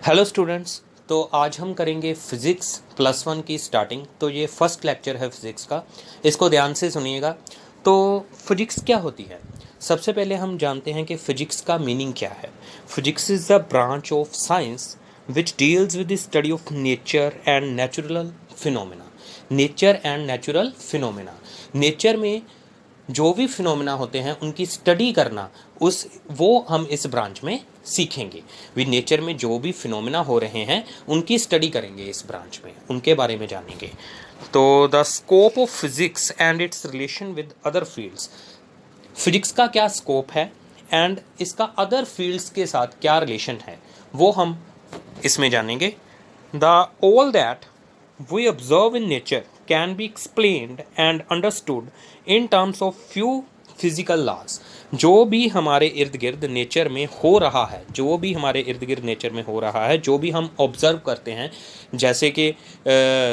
Hello students. तो आज हम करेंगे फिज़िक्स प्लस वन की स्टार्टिंग। तो ये फर्स्ट लेक्चर है फिज़िक्स का, इसको ध्यान से सुनिएगा। तो फिजिक्स क्या होती है? सबसे पहले हम जानते हैं कि फ़िजिक्स का मीनिंग क्या है। Physics is the branch of science which deals with the study of nature and natural phenomena. Nature and natural phenomena, nature में जो भी फिनोमेना होते हैं उनकी स्टडी करना, उस वो हम इस ब्रांच में सीखेंगे। वी नेचर में जो भी फिनोमेना हो रहे हैं उनकी स्टडी करेंगे इस ब्रांच में, उनके बारे में जानेंगे। तो the scope of physics and it's relation with other fields, physics का क्या स्कोप है एंड इसका अदर फील्ड्स के साथ क्या रिलेशन है, वो हम इसमें जानेंगे। The all that we observe in nature can be explained and understood in terms of few physical laws। जो भी हमारे इर्द गिर्द नेचर में हो रहा है, जो भी हमारे इर्द गिर्द नेचर में हो रहा है, जो भी हम ऑब्जर्व करते हैं, जैसे कि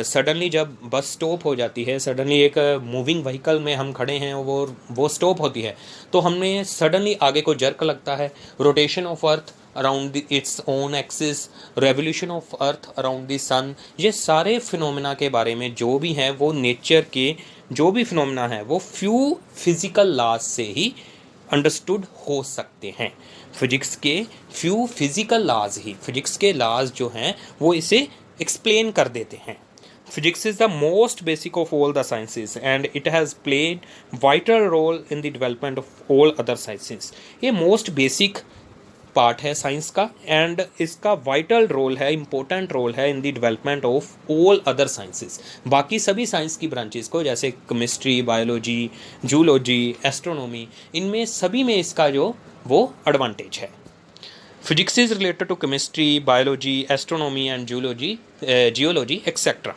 सडनली जब बस स्टॉप हो जाती है, सडनली एक मूविंग व्हीकल में हम खड़े हैं, वो स्टॉप होती है, तो हमें सडनली आगे को जर्क लगता है। Rotation of earth around its own axis, revolution of earth around the sun, ये सारे फिनोमेना के बारे में जो भी हैं वो नेचर के जो भी फिनोमेना है वो फ्यू फिजिकल लॉज से ही अंडरस्टूड हो सकते हैं। फिजिक्स के फ्यू फिजिकल लॉज ही, फिजिक्स के लॉज जो हैं वो इसे एक्सप्लेन कर देते हैं। Physics is the most basic of all the sciences and it has played vital role in the development of all other sciences। ये most basic पार्ट है साइंस का एंड इसका वाइटल रोल है, इंपॉर्टेंट रोल है in the development of all other sciences. बाकी सभी science की branches को, जैसे केमिस्ट्री, बायोलॉजी, जूलॉजी, एस्ट्रोनॉमी, इनमें सभी में इसका जो वो एडवांटेज है। Physics is related to chemistry, biology, astronomy and zoology, geology etcetera.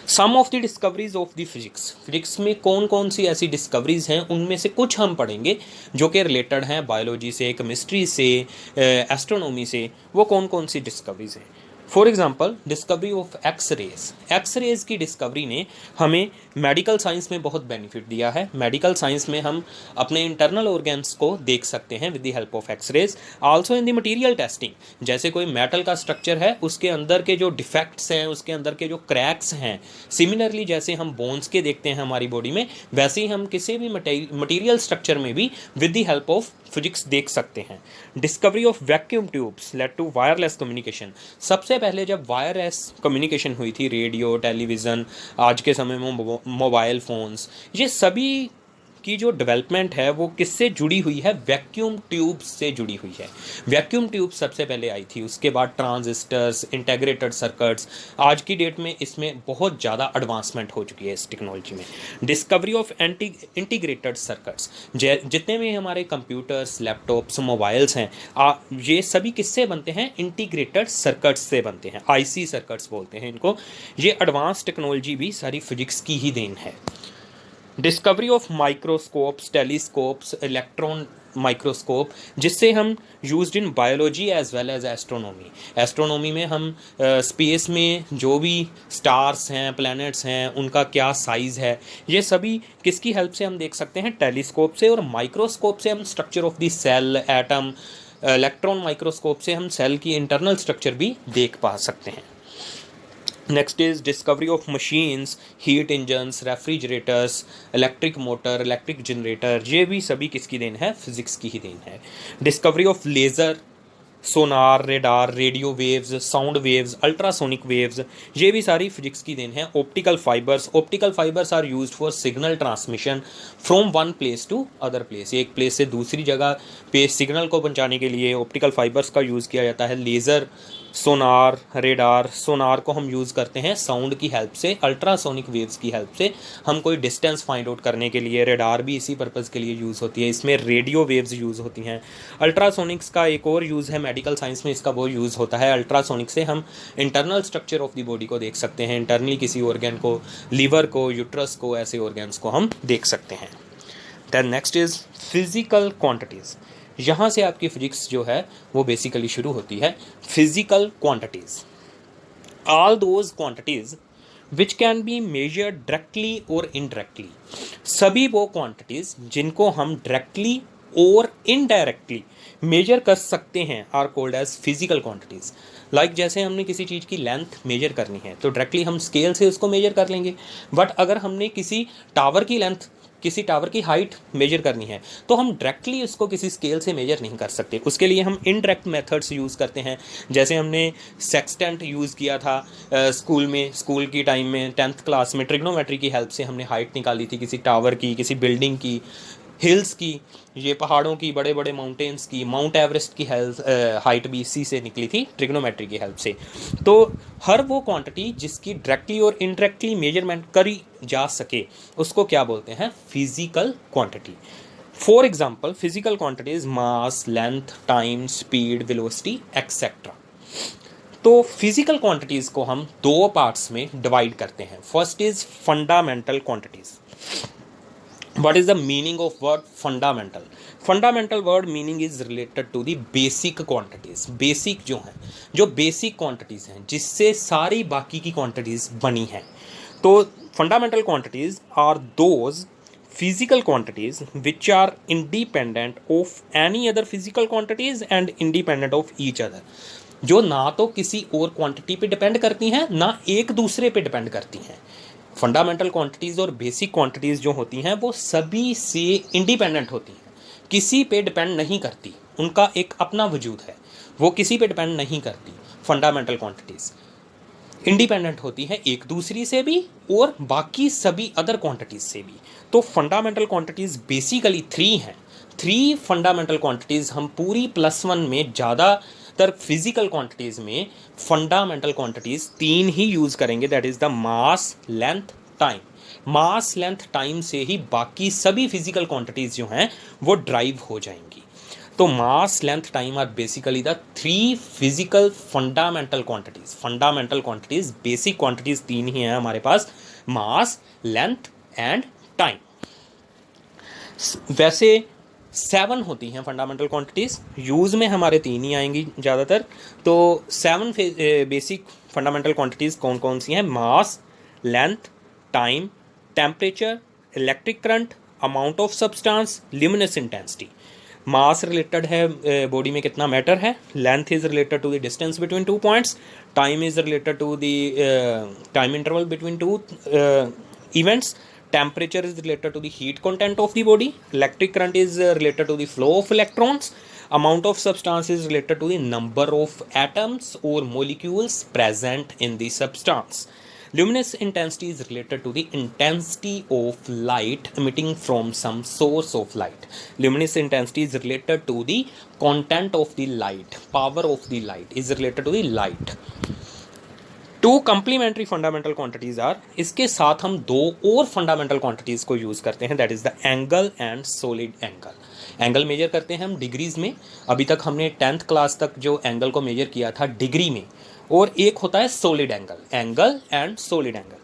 Some of the discoveries of the physics, physics में कौन कौन सी ऐसी डिस्कवरीज हैं उनमें से कुछ हम पढ़ेंगे जो कि रिलेटेड हैं बायोलॉजी से, केमिस्ट्री से, एस्ट्रोनॉमी से। वो कौन कौन सी डिस्कवरीज हैं? For example discovery of X rays. X rays की डिस्कवरी ने हमें मेडिकल साइंस में बहुत बेनिफिट दिया है। मेडिकल साइंस में हम अपने इंटरनल ऑर्गन्स को देख सकते हैं with the help of X rays. Also in the material testing, जैसे कोई मेटल का स्ट्रक्चर है, उसके अंदर के जो डिफेक्ट्स हैं, उसके अंदर के जो क्रैक्स हैं, सिमिलरली जैसे हम बोन्स के देखते हैं हमारी बॉडी में, वैसे ही हम किसी भी मटेरियल स्ट्रक्चर में भी with the help of physics देख सकते हैं। Discovery of vacuum tubes led to wireless communication. सबसे पहले जब वायरलेस कम्युनिकेशन हुई थी, रेडियो, टेलीविज़न, आज के समय में मोबाइल फ़ोन्स, ये सभी की जो डेवलपमेंट है वो किससे जुड़ी हुई है? वैक्यूम ट्यूब से जुड़ी हुई है। वैक्यूम ट्यूब सबसे पहले आई थी, उसके बाद ट्रांजिस्टर्स, इंटीग्रेटेड सर्किट्स। आज की डेट में इसमें बहुत ज़्यादा एडवांसमेंट हो चुकी है इस टेक्नोलॉजी में। डिस्कवरी ऑफ इंटीग्रेटेड सर्किट्स, जितने भी हमारे कंप्यूटर्स, लैपटॉप्स, मोबाइल्स हैं, ये सभी किससे बनते हैं? इंटीग्रेटेड सर्किट्स से बनते हैं, आईसी सर्किट्स बोलते हैं इनको। ये एडवांस टेक्नोलॉजी भी सारी फिजिक्स की ही देन है। Discovery of microscopes, telescopes, electron microscope, जिससे हम used in biology as well as astronomy. Astronomy में हम स्पेस में जो भी स्टार्स हैं, प्लैनेट्स हैं, उनका क्या साइज़ है, ये सभी किसकी हेल्प से हम देख सकते हैं? टेलीस्कोप से। और माइक्रोस्कोप से हम structure of the cell, atom, electron microscope से हम सेल की इंटरनल स्ट्रक्चर भी देख पा सकते हैं। Next is discovery of machines, heat engines, refrigerators, electric motor, electric generator, ये भी सभी किसकी देन है? फिजिक्स की ही देन है। Discovery of laser, sonar, radar, radio waves, sound waves, ultrasonic waves, ये भी सारी फिजिक्स की देन है। Optical fibres, optical fibres are used for signal transmission from one place to other place. एक प्लेस से दूसरी जगह पे सिग्नल को पहुंचाने के लिए ऑप्टिकल फाइबर्स का यूज़ किया जाता है। लेज़र, सोनार, रेडार, सोनार को हम यूज़ करते हैं साउंड की हेल्प से, अल्ट्रासोनिक वेव्स की हेल्प से हम कोई डिस्टेंस फाइंड आउट करने के लिए। रेडार भी इसी पर्पज़ के लिए यूज़ होती है, इसमें रेडियो वेव्स यूज़ होती हैं। अल्ट्रासोनिक्स का एक और यूज़ है मेडिकल साइंस में, इसका वो यूज़ होता है। अल्ट्रासोनिक से हम internal structure of the body को देख सकते हैं, इंटरनली किसी ऑर्गन को, लीवर को, यूट्रस को, ऐसे ऑर्गन्स को हम देख सकते हैं। Then next is physical quantities. यहाँ से आपकी फिजिक्स जो है वो बेसिकली शुरू होती है। Physical quantities, all those quantities which can be measured directly और इनडायरेक्टली। सभी वो क्वांटिटीज़ जिनको हम डायरेक्टली और इनडायरेक्टली मेजर कर सकते हैं are called as physical quantities. Like जैसे हमने किसी चीज़ की लेंथ मेजर करनी है तो डायरेक्टली हम स्केल से उसको मेजर कर लेंगे, बट अगर हमने किसी टावर की लेंथ, किसी टावर की हाइट मेजर करनी है तो हम डायरेक्टली उसको किसी स्केल से मेजर नहीं कर सकते। उसके लिए हम इनडायरेक्ट मेथड्स यूज़ करते हैं, जैसे हमने सेक्सटेंट यूज़ किया था स्कूल में, स्कूल की टाइम में 10th क्लास में ट्रिग्नोमेट्री की हेल्प से हमने हाइट निकाली थी किसी टावर की, किसी बिल्डिंग की, हिल्स की, ये पहाड़ों की, बड़े बड़े माउंटेन्स की, माउंट एवरेस्ट की हाइट भी इसी से निकली थी ट्रिग्नोमेट्री की हेल्प से। तो हर वो क्वांटिटी जिसकी डायरेक्टली और इनडायरेक्टली मेजरमेंट करी जा सके उसको क्या बोलते हैं, physical quantity. For example physical quantities mass, length, time, speed, velocity etcetera. तो फिजिकल क्वांटिटीज़ को हम दो पार्ट्स में डिवाइड करते हैं। First is fundamental quantities. What is the meaning of word fundamental? Fundamental word meaning is related to the basic quantities. Basic जो हैं, जो basic quantities हैं जिससे सारी बाकी की quantities बनी हैं। तो fundamental quantities are those physical quantities which are independent of any other physical quantities and independent of each other. जो ना तो किसी और क्वांटिटी पे डिपेंड करती हैं ना एक दूसरे पे डिपेंड करती हैं। फंडामेंटल क्वांटिटीज़ और बेसिक क्वांटिटीज़ जो होती हैं वो सभी से इंडिपेंडेंट होती हैं, किसी पे डिपेंड नहीं करती, उनका एक अपना वजूद है, वो किसी पे डिपेंड नहीं करती। फंडामेंटल क्वांटिटीज़ इंडिपेंडेंट होती हैं एक दूसरी से भी और बाकी सभी अदर क्वांटिटीज़ से भी। तो फंडामेंटल क्वांटिटीज़ बेसिकली 3 हैं। 3 फंडामेंटल क्वांटिटीज़ हम पूरी +1 में ज़्यादातर फिजिकल क्वांटिटीज़ में फंडामेंटल क्वांटिटीज़ 3 ही यूज़ करेंगे, that is the mass, length, time. Mass, length, time से ही बाकी सभी फिजिकल क्वांटिटीज़ जो हैं वो ड्राइव हो जाएंगी। तो mass, length, time are basically the 3 physical fundamental quantities. Fundamental quantities, basic quantities 3 ही हैं हमारे पास, मास, लेंथ एंड टाइम। वैसे 7 होती हैं फंडामेंटल क्वांटिटीज़, यूज़ में हमारे 3 ही आएंगी ज़्यादातर। तो 7 बेसिक फंडामेंटल क्वांटिटीज़ कौन कौन सी हैं? Mass, length, time, temperature, electric current, amount of substance, luminous intensity. Mass related है बॉडी में कितना मैटर है, length is related to the distance between 2 points, time is related to the time interval between 2 events, temperature is related to the heat content of the body, electric current is related to the flow of electrons, amount of substance is related to the number of atoms or molecules present in the substance. Luminous intensity is related to the intensity of light emitting from some source of light. Luminous intensity is related to the content of the light, power of the light is related to the light. 2 complementary fundamental quantities are, इसके साथ हम 2 और fundamental quantities को use करते हैं, that is the angle and solid angle. Angle measure करते हैं हम डिग्रीज़ में। अभी तक हमने 10th क्लास तक जो एंगल को मेजर किया था डिग्री में, और एक होता है solid angle, angle and solid angle.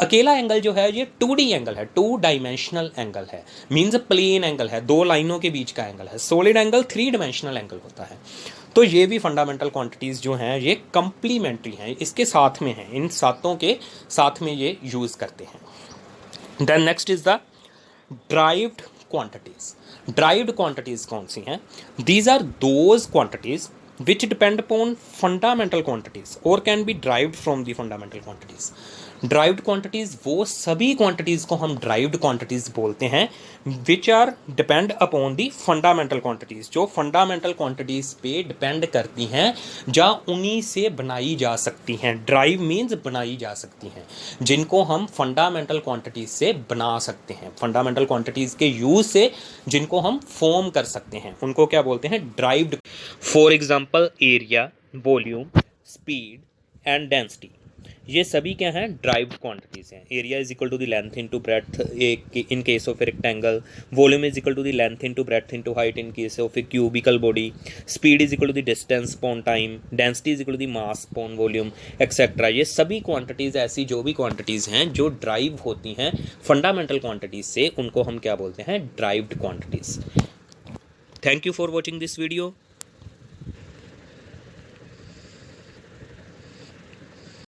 अकेला एंगल जो है ये 2D एंगल है, 2 डायमेंशनल एंगल है, मीन्स प्लेन एंगल है, 2 लाइनों के बीच का एंगल है। सॉलिड एंगल 3 डायमेंशनल एंगल होता है। तो ये भी फंडामेंटल क्वांटिटीज़ जो हैं ये कंप्लीमेंट्री हैं, इसके साथ में हैं, इन सातों के साथ में ये यूज़ करते हैं। Then next is the derived quantities. Derived quantities कौन सी हैं? These are those quantities which depend upon fundamental quantities or can be derived from the fundamental quantities. Derived quantities वो सभी क्वांटिटीज़ को हम ड्राइव्ड क्वांटिटीज़ बोलते हैं which are depend upon the fundamental quantities, जो फंडामेंटल क्वांटिटीज़ पे depend करती हैं, जहाँ उन्हीं से बनाई जा सकती हैं। ड्राइव मीन्स बनाई जा सकती हैं, जिनको हम फंडामेंटल क्वांटिटीज़ से बना सकते हैं। फंडामेंटल क्वांटिटीज़ के यूज़ से जिनको हम फॉर्म कर सकते हैं उनको क्या बोलते हैं? Derived. For example area, volume, speed and density, ये सभी क्या हैं? ड्राइव्ड क्वांटिटीज़ हैं। Area is equal to the length into breadth in case of a rectangle, volume is equal to the length into breadth into height in case of a cubical body, speed is equal to the distance upon time, density is equal to the mass upon volume etcetera. ये सभी quantities, ऐसी जो भी quantities हैं जो drive होती हैं fundamental quantities से, उनको हम क्या बोलते हैं? Derived quantities. Thank you for watching this video.